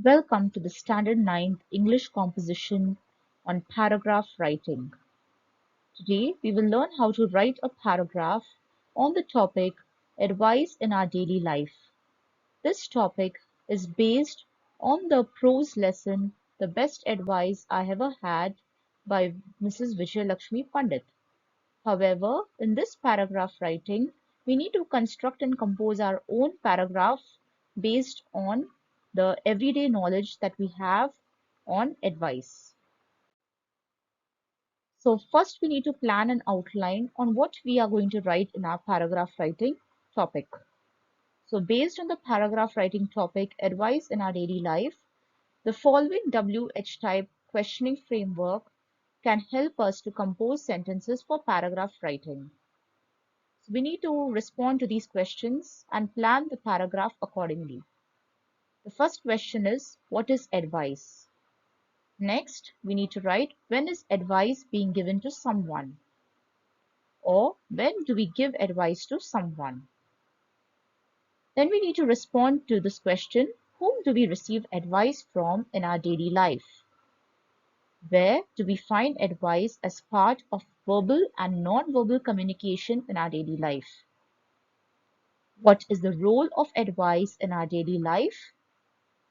Welcome to the Standard 9th English composition on paragraph writing. Today we will learn how to write a paragraph on the topic Advice in Our Daily Life. This topic is based on the prose lesson The Best Advice I Ever Had by Mrs. Vijayalakshmi Pandit. However, in this paragraph writing, we need to construct and compose our own paragraph based on the everyday knowledge that we have on advice. So first we need to plan an outline on what we are going to write in our paragraph writing topic. So based on the paragraph writing topic, advice in our daily life, the following WH type questioning framework can help us to compose sentences for paragraph writing. So we need to respond to these questions and plan the paragraph accordingly. The first question is, what is advice? Next, we need to write, when is advice being given to someone? Or when do we give advice to someone? Then we need to respond to this question, whom do we receive advice from in our daily life? Where do we find advice as part of verbal and non-verbal communication in our daily life? What is the role of advice in our daily life?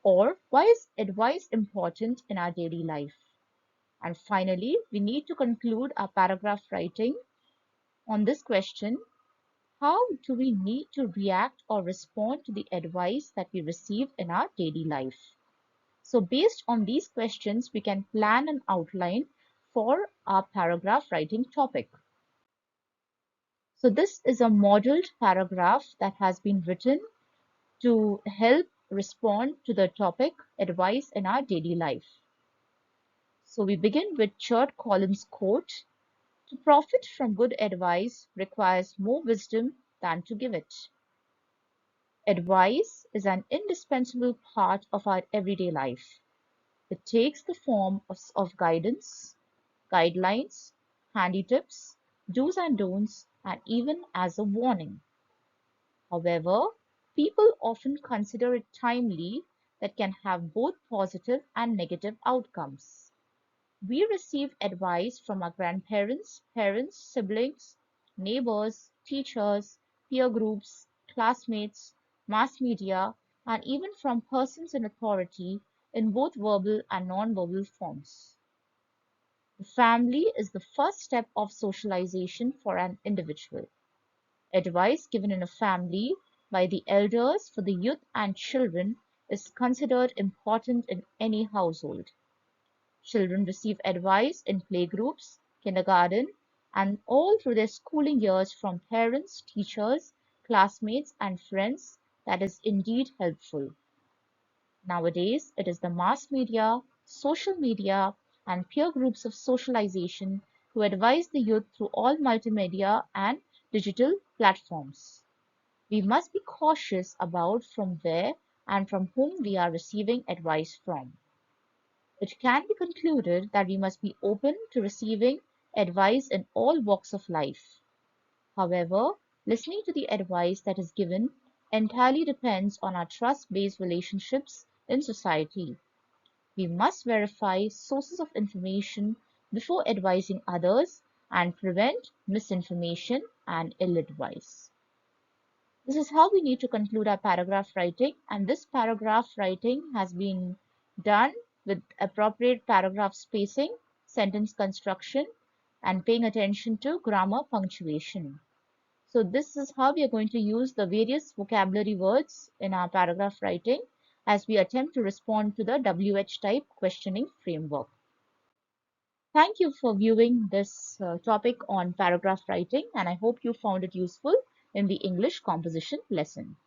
Or why is advice important in our daily life? And finally, we need to conclude our paragraph writing on this question. How do we need to react or respond to the advice that we receive in our daily life? So based on these questions, we can plan an outline for our paragraph writing topic. So this is a modeled paragraph that has been written to help respond to the topic advice in our daily life. So we begin with Chert Collins' quote, "To profit from good advice requires more wisdom than to give it." Advice is an indispensable part of our everyday life. It takes the form of guidance, guidelines, handy tips, do's and don'ts, and even as a warning. However, people often consider it timely that can have both positive and negative outcomes. We receive advice from our grandparents, parents, siblings, neighbors, teachers, peer groups, classmates, mass media, and even from persons in authority in both verbal and non-verbal forms. The family is the first step of socialization for an individual. Advice given in a family by the elders for the youth and children is considered important in any household. Children receive advice in playgroups, kindergarten, and all through their schooling years from parents, teachers, classmates, and friends. That is indeed helpful. Nowadays, it is the mass media, social media, and peer groups of socialization who advise the youth through all multimedia and digital platforms. We must be cautious about from where and from whom we are receiving advice from. It can be concluded that we must be open to receiving advice in all walks of life. However, listening to the advice that is given entirely depends on our trust-based relationships in society. We must verify sources of information before advising others and prevent misinformation and ill advice. This is how we need to conclude our paragraph writing, and this paragraph writing has been done with appropriate paragraph spacing, sentence construction, and paying attention to grammar punctuation. So this is how we are going to use the various vocabulary words in our paragraph writing as we attempt to respond to the WH type questioning framework. Thank you for viewing this topic on paragraph writing, and I hope you found it useful in the English composition lesson.